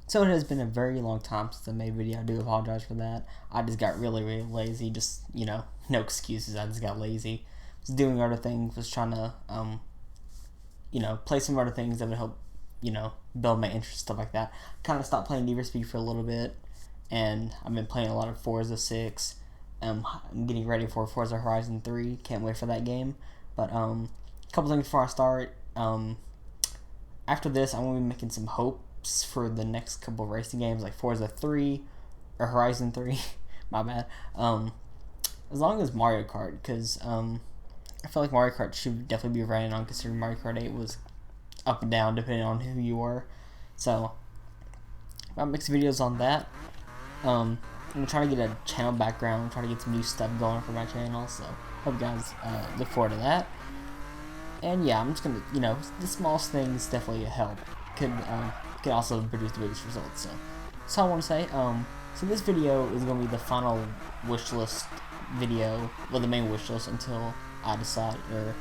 So it has been a very long time since I made a video. I do apologize for that. I just got really lazy. Just, no excuses. I just got lazy. Was doing other things. Was trying to, play some other things that would help, build my interest, stuff like that. Kind of stopped playing Need for Speed for a little bit. And I've been playing a lot of Forza 6. I'm getting ready for Forza Horizon 3. Can't wait for that game. But, a couple things before I start. After this, I'm going to be making some hopes for the next couple of racing games, like Forza 3 or Horizon 3. My bad. As long as Mario Kart, because I feel like Mario Kart should definitely be running on, considering Mario Kart 8 was up and down depending on who you were. So I'll make some videos on that. I'm trying to get a channel background. I'm trying to get some new stuff going for my channel. So hope you guys look forward to that. And yeah, I'm just gonna, the smallest things definitely help. Could also produce the biggest results. So that's all I want to say. So this video is gonna be the final wish list video, well, the main wish list until I decide, or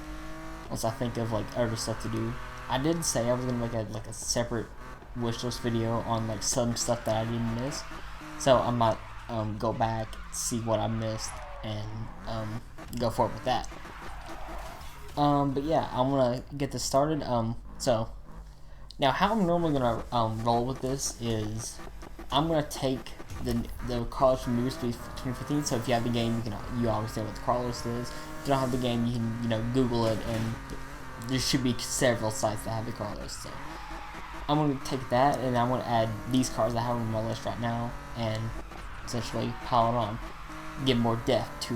once I think of like other stuff to do. I did say I was gonna make a separate wish list video on like some stuff that I didn't miss. So I might go back, see what I missed, and go forward with that. But yeah, I'm gonna get this started. So now how I'm normally gonna roll with this is I'm gonna take the cars from Need for Speed 2015. So if you have the game, you obviously know what the car list is. If you don't have the game, you can Google it, and there should be several sites that have the car list. So I'm gonna take that, and I'm gonna add these cars I have on my list right now, and essentially pile it on, give more depth to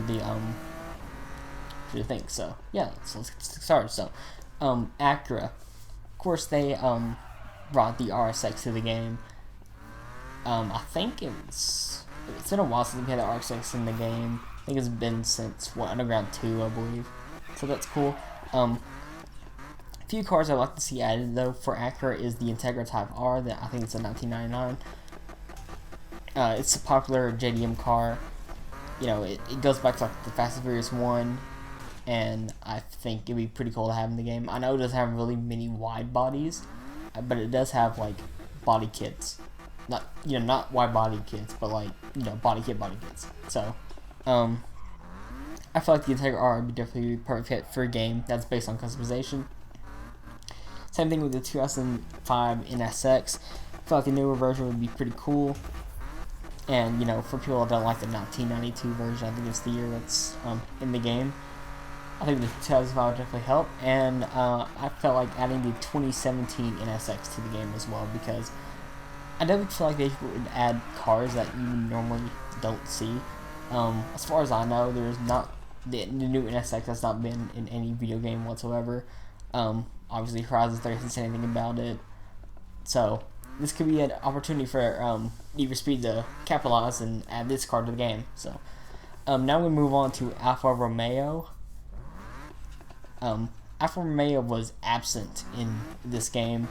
the thing. So yeah, so let's get started. So Acura, of course, they brought the RSX to the game. I think it's been a while since we had the RSX in the game. I think it's been since Underground 2, I believe. So that's cool. A few cars I'd like to see added though for Acura is the Integra Type R. That I think it's a 1999. It's a popular JDM car. It goes back to like the Fast and Furious 1, and I think it'd be pretty cool to have in the game. I know it doesn't have really many wide bodies, but it does have like body kits. Not wide body kits, but like body kits. So I feel like the Integra R would be definitely a perfect fit for a game that's based on customization. Same thing with the 2005 NSX. I feel like the newer version would be pretty cool. And for people that don't like the 1992 version, I think it's the year that's in the game. I think the 2005 would definitely help. And I felt like adding the 2017 NSX to the game as well, because I definitely feel like they would add cars that you normally don't see. As far as I know, there's not the new NSX has not been in any video game whatsoever. Obviously, Horizon 3 hasn't said anything about it. So this could be an opportunity for Need for Speed to capitalize and add this car to the game. So now we move on to Alfa Romeo. Alfa Romeo was absent in this game.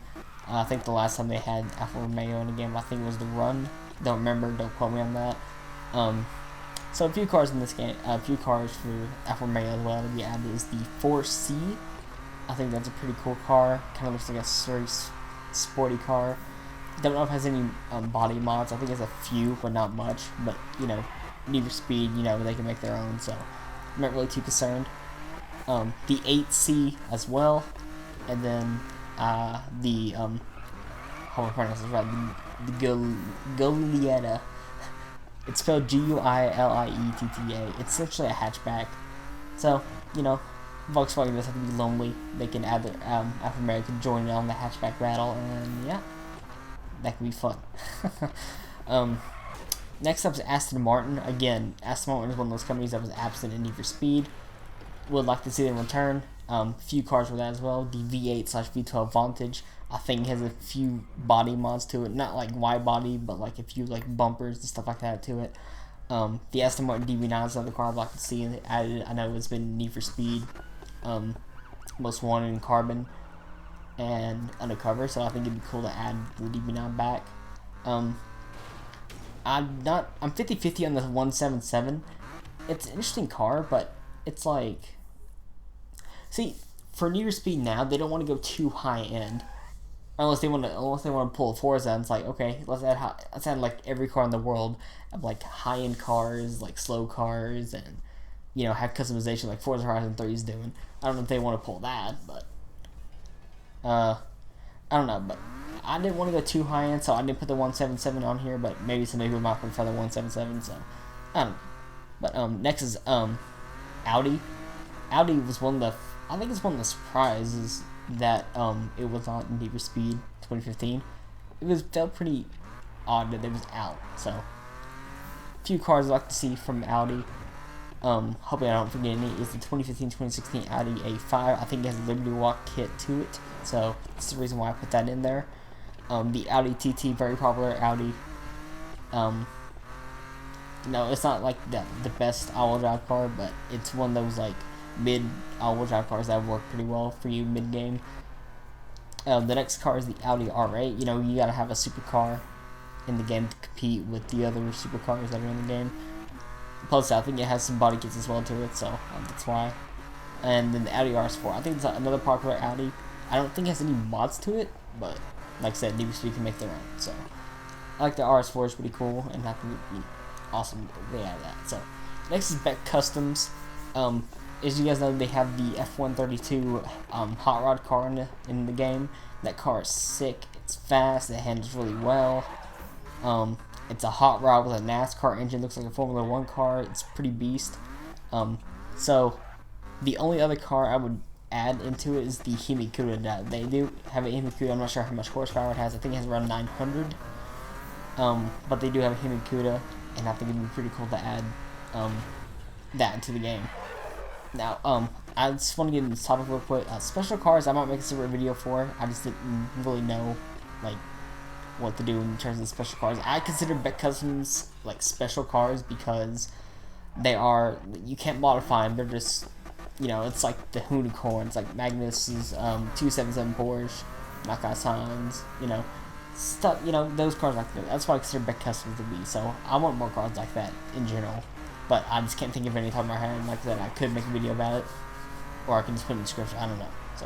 I think the last time they had Alfa Romeo in a game, I think it was the Run. Don't remember, don't quote me on that. So a few cars in this game, a few cars for Alfa Romeo as well to be added is the 4C. I think that's a pretty cool car. Kind of looks like a very sporty car. Don't know if it has any body mods. I think it's a few, but not much. But Need for Speed, they can make their own, so I'm not really too concerned. The 8C as well, and then the how do I pronounce this right? The Guilietta. It's spelled Guilietta. It's essentially a hatchback. So Volkswagen doesn't have to be lonely. They can add their Alfa Romeo can join in on the hatchback battle, and yeah, that can be fun. Next up is Aston Martin. Again, Aston Martin is one of those companies that was absent in Need for Speed. Would like to see them return. Few cars with that as well. The V8/V12 Vantage, I think, has a few body mods to it. Not like wide body, but like a few like bumpers and stuff like that to it. The Aston Martin DB9 is another car I'd like to see added. I know it's been Need for Speed, Most Wanted in Carbon and Undercover, so I think it'd be cool to add the DB9 back. I'm 50-50 on the 177. It's an interesting car, but it's like, see, for Need for Speed now, they don't want to go too high end. unless they want to pull a Forza, and it's like, okay, let's add like every car in the world of like high end cars, like slow cars, and have customization like Forza Horizon 3 is doing. I don't know if they want to pull that, but I don't know. But I didn't want to go too high end, so I didn't put the 177 on here. But maybe some people might prefer the 177, so I don't know. But next is Audi. Audi was I think it's one of the surprises that it was on Need for Speed 2015. Felt pretty odd that it was out. So a few cars I'd like to see from Audi. Hopefully I don't forget any. Is the 2015-2016 Audi A5. I think it has a Liberty Walk kit to it, so that's the reason why I put that in there. The Audi TT, very popular Audi. No, it's not like the best all-wheel drive car, but it's one of those like mid all-wheel drive cars that work pretty well for you mid-game. The next car is the Audi R8. You gotta have a supercar in the game to compete with the other supercars that are in the game. Plus, I think it has some body kits as well to it, so that's why. And then the Audi RS4. I think it's another popular Audi. I don't think it has any mods to it, but like I said, Need for Speed can make their own. So I like the RS4. It's pretty cool, and I think it'd be awesome if they add that. So next is Beck Customs. As you guys know, they have the F132 hot rod car in the game. That car is sick. It's fast. It handles really well. It's a hot rod with a NASCAR engine. Looks like a Formula 1 car. It's pretty beast. So the only other car I would add into it is the HEMI CUDA. They do have an HEMI CUDA. I'm not sure how much horsepower it has. I think it has around 900. But they do have a HEMI CUDA, and I think it'd be pretty cool to add that into the game. Now, I just want to get into this topic real quick. Special cars, I might make a separate video for. I just didn't really know, like, what to do in terms of special cars. I consider Beck Customs like special cars because you can't modify them. They're just, it's like the unicorns, like Magnus's 277 Porsche, knockout signs, stuff. Those cars like that. That's what I consider Beck Customs to be. So I want more cars like that in general, but I just can't think of any top of my head. Like I said, I could make a video about it, or I can just put it in the description. I don't know. So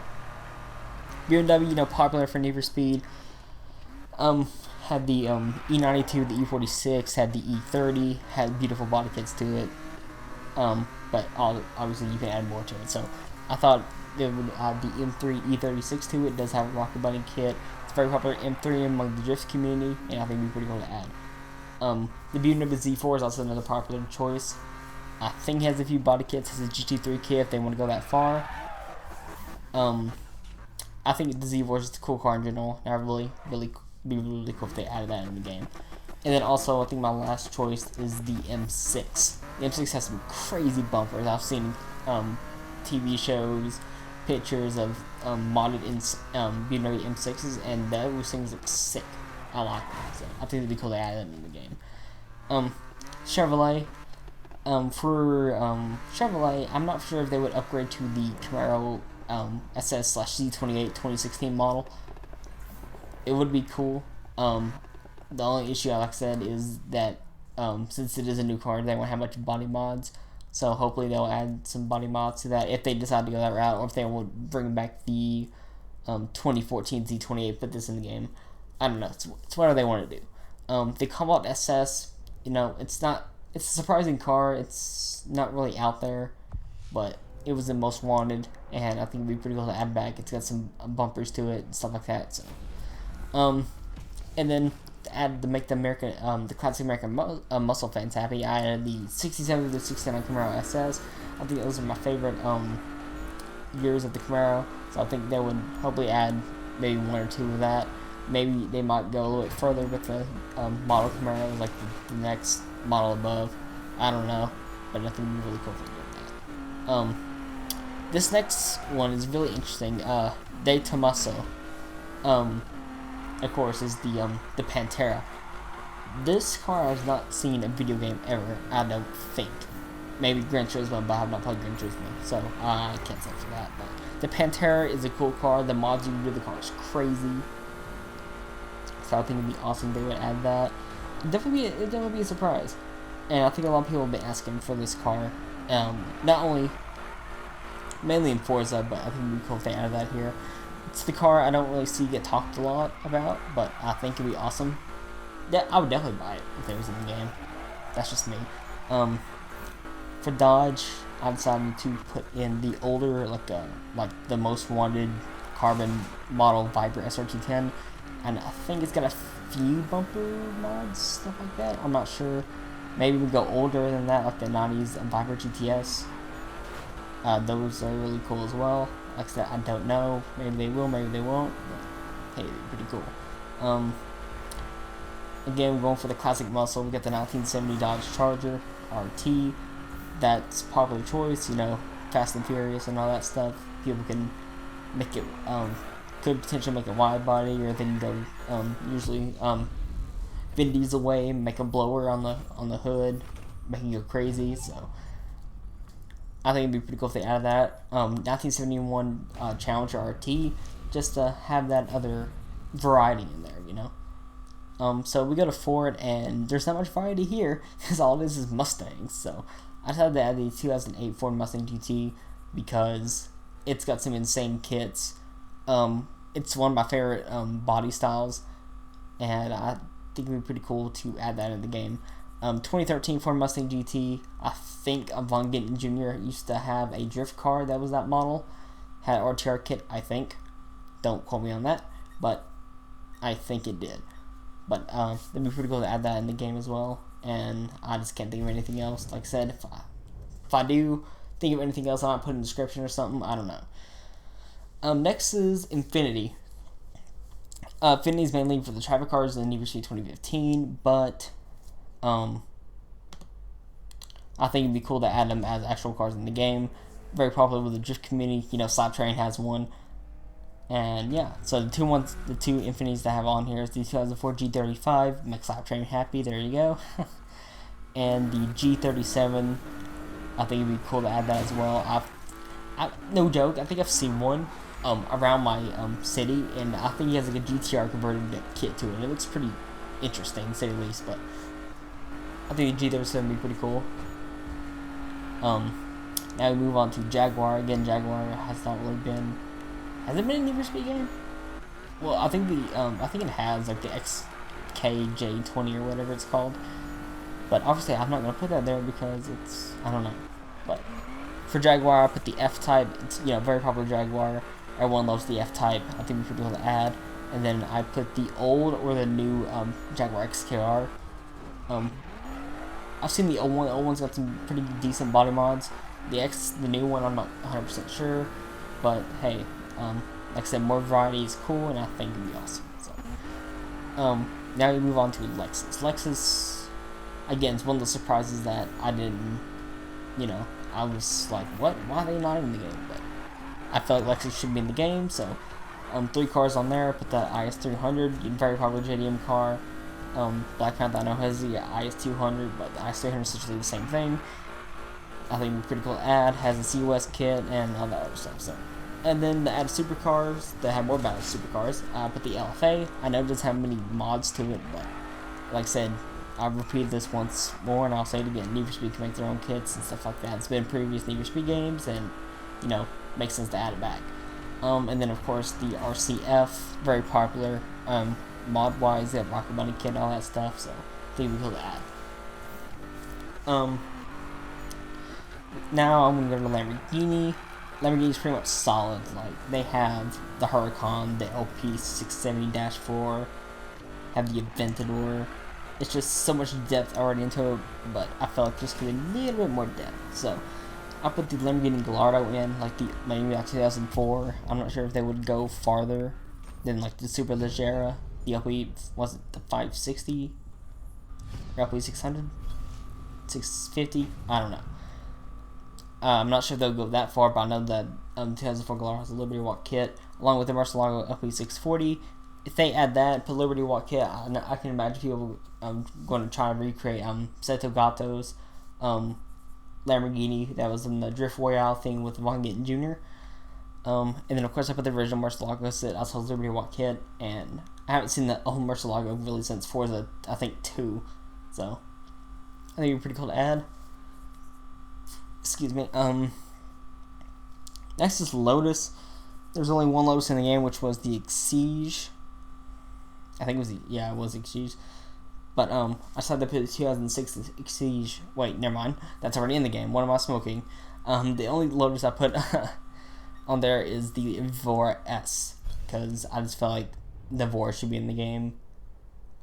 BMW, popular for Need for Speed. Had the E92, the E46, had the E30, had beautiful body kits to it. But obviously you can add more to it. So I thought they would add the M3 E36 to it. It does have a rocket body kit. It's very popular M3 among the drift community, and I think it'd be pretty cool to add. The BMW Z4 is also another popular choice. I think it has a few body kits. It has a GT3 kit if they want to go that far. I think the Z4 is just a cool car in general. I really be really cool if they added that in the game. And then also, I think my last choice is the M6. The M6 has some crazy bumpers. I've seen TV shows, pictures of modded BMW M6s, and those things look sick. I like them, so I think it'd be cool to add them in the game. Chevrolet. For Chevrolet, I'm not sure if they would upgrade to the Camaro SS/C28 2016 model. It would be cool. The only issue, like I said, is that since it is a new car, they won't have much body mods. So hopefully they'll add some body mods to that if they decide to go that route, or if they would bring back the 2014 Z28, put this in the game. I don't know. It's whatever they want to do. The Cobalt SS, it's a surprising car. It's not really out there, but it was the most wanted, and I think it'd be pretty cool to add back. It's got some bumpers to it and stuff like that. So. And then to make the classic American muscle fans happy, I added the 67 to the 69 Camaro SS. I think those are my favorite years of the Camaro, so I think they would hopefully add maybe one or two of that. Maybe they might go a little bit further with the model Camaros, like the next model above. I don't know, but I think it'd be really cool if they did that. This next one is really interesting. De Tomaso. Of course, is the Pantera. This car I have not seen a video game ever, I don't think. Maybe Gran Turismo, but I have not played Gran Turismo, so I can't say for that. But the Pantera is a cool car. The mods you can do the car is crazy. So I think it'd be awesome if they would add that. It'd definitely be a surprise. And I think a lot of people have been asking for this car. Not only mainly in Forza, but I think it'd be cool if they added that here. It's the car I don't really see get talked a lot about, but I think it'd be awesome. Yeah, I would definitely buy it if it was in the game. That's just me. For Dodge, I decided to put in the older, like the most wanted carbon model Viper SRT10, and I think it's got a few bumper mods, stuff like that. I'm not sure. Maybe we go older than that, like the 90s Viper GTS. Those are really cool as well. Like I said, I don't know. Maybe they will, maybe they won't. But hey, they're pretty cool. Again, we're going for the classic muscle. We got the 1970 Dodge Charger RT. That's popular choice. You know, Fast and Furious and all that stuff. People can make it. Could potentially make it wide body, or they can go usually Vin Diesel way, make a blower on the hood, making it go crazy. So I think it'd be pretty cool if they added that. 1971 Challenger RT, just to have that other variety in there, you know. So we go to Ford, and there's not much variety here because all it is Mustangs. So I decided to add the 2008 Ford Mustang GT because it's got some insane kits. It's one of my favorite body styles, and I think it'd be pretty cool to add that in the game. 2013 Ford Mustang GT. I think Von Gittin Jr. used to have a drift car that was that model. Had an RTR kit, I think. Don't quote me on that, but I think it did. But it'd be pretty cool to add that in the game as well. And I just can't think of anything else. Like I said, if I do think of anything else, I might put in the description or something. I don't know. Next is Infiniti. Infiniti is mainly for the traffic cars in Need for Speed 2015, but I think it'd be cool to add them as actual cars in the game. Very popular with the drift community. You know, Slap Train has one. And yeah, so the two Infinitis that I have on here is the 2004 G35, make Slap Train happy, there you go. And the G37, I think it'd be cool to add that as well. No joke, I think I've seen one around my city, and I think he has like a GTR converted kit to it. It looks pretty interesting, to say the least, but I think the G37 would be pretty cool. Now we move on to Jaguar. Again, Jaguar has not really been. Has it been a Need for Speed game? Well, I think it has, like the XKJ20 or whatever it's called. But obviously, I'm not gonna put that there because I don't know. But for Jaguar, I put the F-Type. It's, you know, very popular Jaguar. Everyone loves the F-Type. I think we should be able to add. And then I put the old or the new Jaguar XKR. I've seen the old one. The old one's got some pretty decent body mods. The new one, I'm not 100% sure. But hey, like I said, more variety is cool, and I think it'd be awesome. So, now we move on to Lexus. Lexus, again, it's one of the surprises that I didn't, you know, I was like, what? Why are they not in the game? But I felt like Lexus should be in the game, so 3 cars on there. Put the IS300, very popular JDM car. Black Panther, I know has the IS200, but the IS300 is essentially the same thing. I think it'd be pretty cool to add. Has a COS kit and all that other stuff. So, and then to add supercars that have more balanced supercars, I put the LFA. I know it doesn't have many mods to it, but like I said, I've repeated this once more, and I'll say it again. Need for Speed can make their own kits and stuff like that. It's been in previous Need for Speed games, and you know, makes sense to add it back. And then of course the RCF, very popular. Mod-wise, they have Rocket Bunny kit and all that stuff, so I think we'll be able to add. Now I'm gonna go to Lamborghini. Lamborghini's pretty much solid. Like, they have the Huracan, the LP670-4, have the Aventador. It's just so much depth already into it, but I felt like just could be a little bit more depth. So I put the Lamborghini Gallardo in, like maybe 2004. I'm not sure if they would go farther than like the Super Leggera. The LP, was it the 560? Or LP 600? 650? I don't know. I'm not sure if they'll go that far, but I know that 2004 Gallardo has a Liberty Walk kit, along with the Murcielago LP 640. If they add that, put Liberty Walk kit, I can imagine people going to try to recreate Seto Gato's Lamborghini that was in the Drift Royale thing with Von Gittin Jr. And then of course I put the original Murcielago set, also Liberty Walk kit, and I haven't seen the old Murcielago really since Forza, I think 2, so I think it'd be pretty cool to add. Excuse me. Next is Lotus. There's only one Lotus in the game, which was the Exige. I think it was it was Exige. But I decided to put the 2006 Exige. Wait, never mind. That's already in the game. What am I smoking? The only Lotus I put on there is the Evora S, because I just felt like the Evora should be in the game.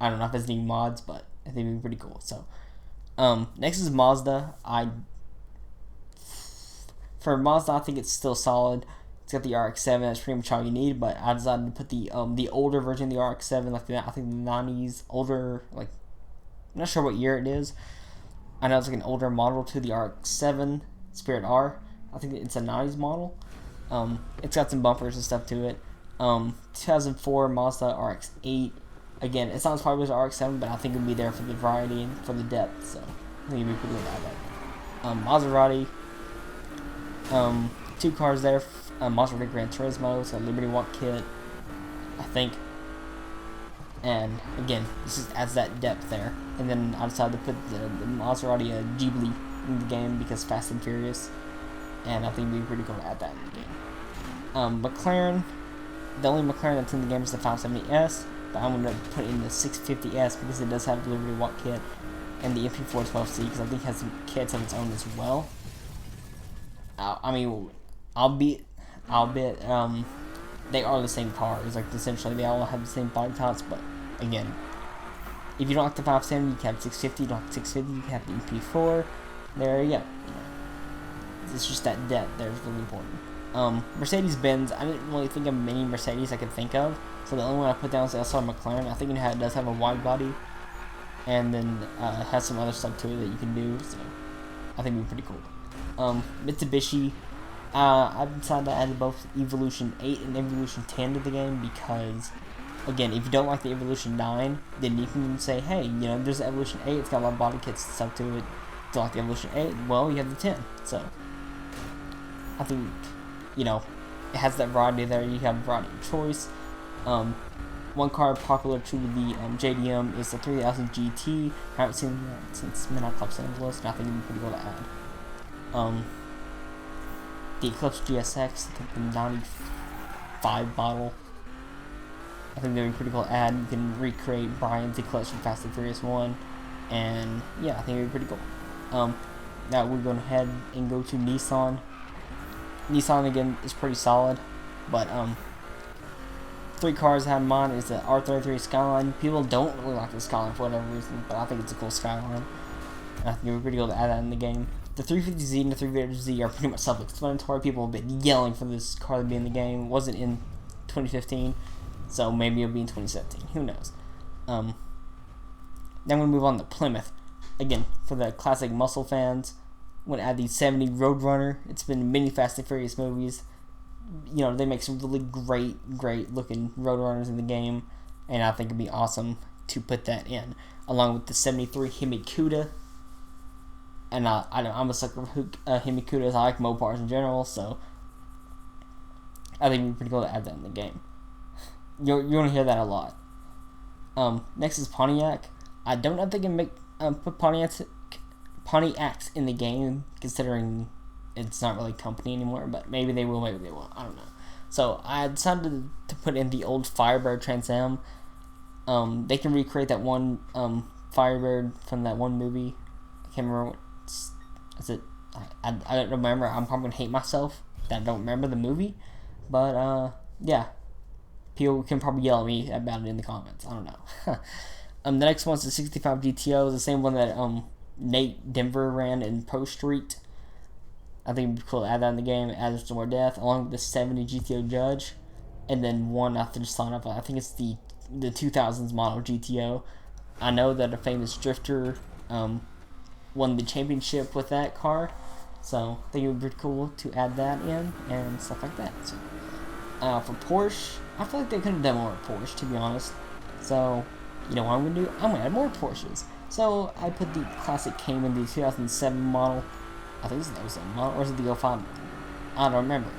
I don't know if it's any mods, but I think it'd be pretty cool. So, next is Mazda. For Mazda, I think it's still solid. It's got the RX-7. That's pretty much all you need. But I decided to put the older version of the RX-7, like I think the 90s, older, like I'm not sure what year it is. I know it's like an older model to the RX-7 Spirit R. I think it's a 90s model. It's got some bumpers and stuff to it. 2004 Mazda RX-8. Again, it's not as popular as the RX-7, but I think it'll be there for the variety and for the depth. So I think it'd be pretty good to have that. Maserati. Two cars there. Maserati Gran Turismo. It's a Liberty Walk kit, I think. And again, this just adds that depth there. And then I decided to put the Maserati Ghibli in the game because Fast and Furious. And I think it'd be pretty cool to add that in the game. McLaren. The only McLaren that's in the game is the 570S. But I'm going to put in the 650S because it does have the Liberty Walk kit and the MP412C because I think it has some kits of its own as well. I mean, albeit they are the same cars. Like, essentially, they all have the same body types. But again, if you don't like the 570, you can have 650. You don't have 650, you can have the MP4. There you go. It's just that depth there is really important. Mercedes-Benz, I didn't really think of many Mercedes I could think of. So the only one I put down is the SR McLaren. I think it does have a wide body. And then it has some other stuff to it that you can do. So I think it'd be pretty cool. Mitsubishi. I've decided to add both Evolution 8 and Evolution 10 to the game because, again, if you don't like the Evolution 9, then you can say, hey, there's the Evolution 8, it's got a lot of body kits and stuff to it. If you like the Evolution 8, well, you have the 10. So, I think, it has that variety there. You have a variety of choice. One car popular to the JDM is the 3000 GT. I haven't seen that since Midnight Los Angeles, and I think it'd be pretty cool to add. The Eclipse GSX, the 95 model. I think that'd be pretty cool to add. You can recreate Brian's Eclipse from Fast and Furious 1. And yeah, I think it'd be pretty cool. Now we're going ahead and go to Nissan. Nissan again is pretty solid. But three cars I have in mind is the R33 Skyline. People don't really like the Skyline for whatever reason, but I think it's a cool Skyline. And I think it'd be pretty cool to add that in the game. The 350Z and the 350Z are pretty much self-explanatory. People have been yelling for this car to be in the game. It wasn't in 2015, so maybe it'll be in 2017. Who knows? Then we're going to move on to Plymouth. Again, for the classic muscle fans, I'm going to add the 70 Roadrunner. It's been in many Fast and Furious movies. They make some really great looking Roadrunners in the game, and I think it'd be awesome to put that in, along with the 73 HEMI Cuda. And I'm a sucker for HEMI Cudas. I like Mopars in general, so I think it'd be pretty cool to add that in the game. You're going to hear that a lot. Next is Pontiac. I don't know if they can put Pontiacs in the game, considering it's not really a company anymore, but maybe they will, maybe they won't. I don't know. So I decided to put in the old Firebird Trans Am. They can recreate that one Firebird from that one movie. I can't remember what. Is it? I don't remember. I'm probably gonna hate myself that I don't remember the movie, but yeah, people can probably yell at me about it in the comments. I don't know. The next one's the 65 GTO, the same one that Nate Denver ran in Pro Street. I think it'd be cool to add that in the game, add some more depth, along with the 70 GTO Judge, and then one I just thought of. I think it's the 2000s model GTO. I know that a famous drifter won the championship with that car, so I think it would be cool to add that in and stuff like that. So, for Porsche, I feel like they could have done more with Porsche, to be honest. So, what I'm going to do? I'm going to add more Porsches. So, I put the classic Cayman, the 2007 model. I think it's the 07 model, or is it the 05? I don't remember.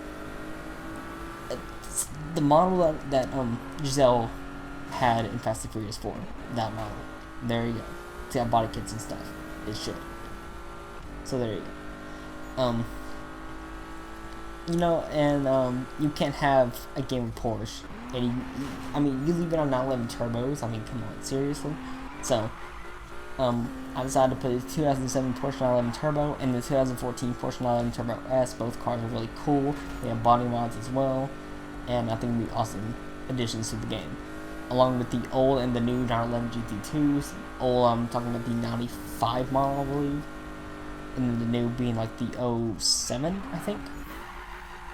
It's the model that Giselle had in Fast and Furious 4. That model. There you go. It's got body kits and stuff. It should. So there you go. you know, and you can't have a game with Porsche. And I mean, you leave it on 911 turbos. I mean, come on, seriously. So, I decided to put the 2007 Porsche 911 Turbo and the 2014 Porsche 911 Turbo S. Both cars are really cool. They have body mods as well, and I think they'll be awesome additions to the game. Along with the old and the new 911 GT2s. Old, I'm talking about the 95 model, I believe. And then the new being like the 07, I think.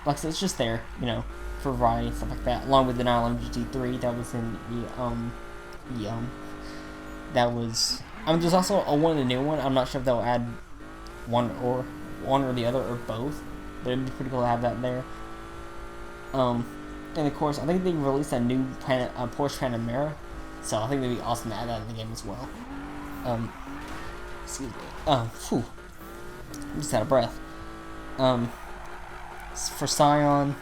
Like, so it's just there, you know, for variety and stuff like that. Along with the 911 GT3 that was in the, that was, I mean, there's also one of the new one. I'm not sure if they'll add one or the other or both, but it'd be pretty cool to have that there. And of course, I think they released a new Porsche Panamera, so I think it'd be awesome to add that in the game as well. Excuse me. Phew. I'm just out of breath. For Scion,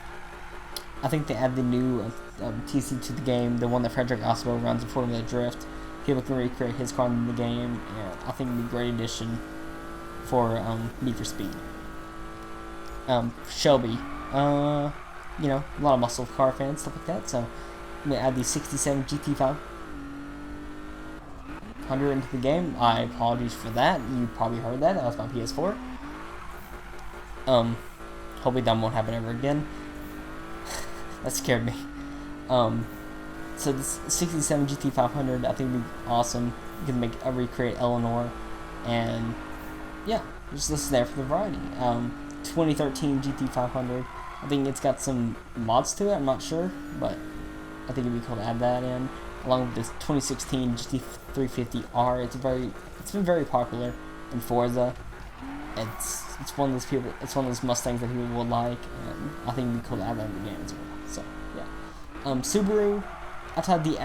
I think they add the new TC to the game, the one that Frederick Oswald runs in Formula Drift. People can recreate his car in the game, and I think it'd be a great addition for Need for Speed. Shelby, you know, a lot of muscle car fans, stuff like that, so I'm going to add the 67 GT500 into the game. I apologize for that. You probably heard that. That was my PS4. Hopefully that won't happen ever again. That scared me. So this 67 GT500, I think would be awesome. You can recreate Eleanor, and yeah, just listen there for the variety. 2013 GT500, I think it's got some mods to it, I'm not sure, but I think it'd be cool to add that in. Along with this 2016 GT350R, it's been very popular in Forza. It's one of those Mustangs that people will like, and I think it'd be cool to add that in the game as well. So yeah, Subaru, I thought the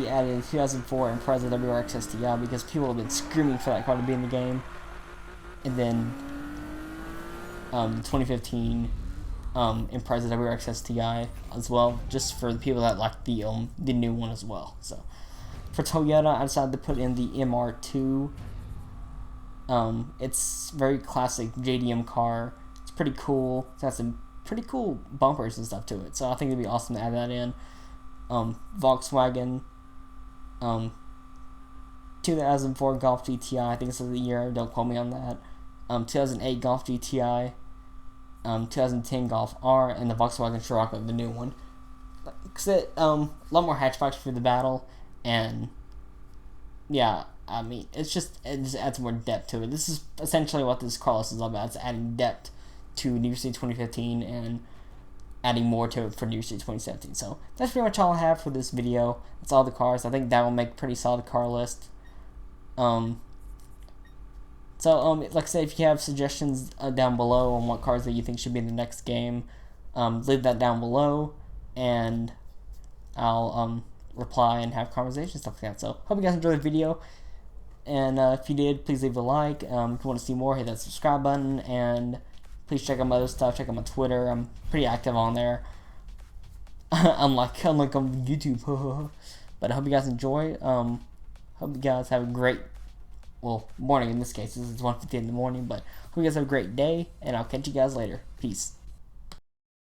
added 2004 Impreza WRX STI because people have been screaming for that car to be in the game, and then the 2015 Impreza WRX STI as well, just for the people that like the new one as well. So for Toyota, I decided to put in the MR2. It's very classic JDM car. It's pretty cool. It's got some pretty cool bumpers and stuff to it. So I think it'd be awesome to add that in. Volkswagen, 2004 Golf GTI. I think it's the year. Don't quote me on that. 2008 Golf GTI. 2010 Golf R, and the Volkswagen Scirocco, the new one. A lot more hatchbacks for the battle, and yeah, I mean, it just adds more depth to it. This is essentially what this car list is all about. It's adding depth to New Year's 2015 and adding more to it for New Year's 2017. So that's pretty much all I have for this video. That's all the cars. I think that will make a pretty solid car list. Like I said, if you have suggestions down below on what cars that you think should be in the next game, leave that down below, and I'll reply and have conversations, stuff like that. So, hope you guys enjoyed the video, and if you did, please leave a like. If you want to see more, hit that subscribe button, and please check out my other stuff. Check out my Twitter. I'm pretty active on there. unlike on YouTube. But I hope you guys enjoy. Hope you guys have a great morning in this case. This is 1:50 in the morning, but hope you guys have a great day, and I'll catch you guys later. Peace.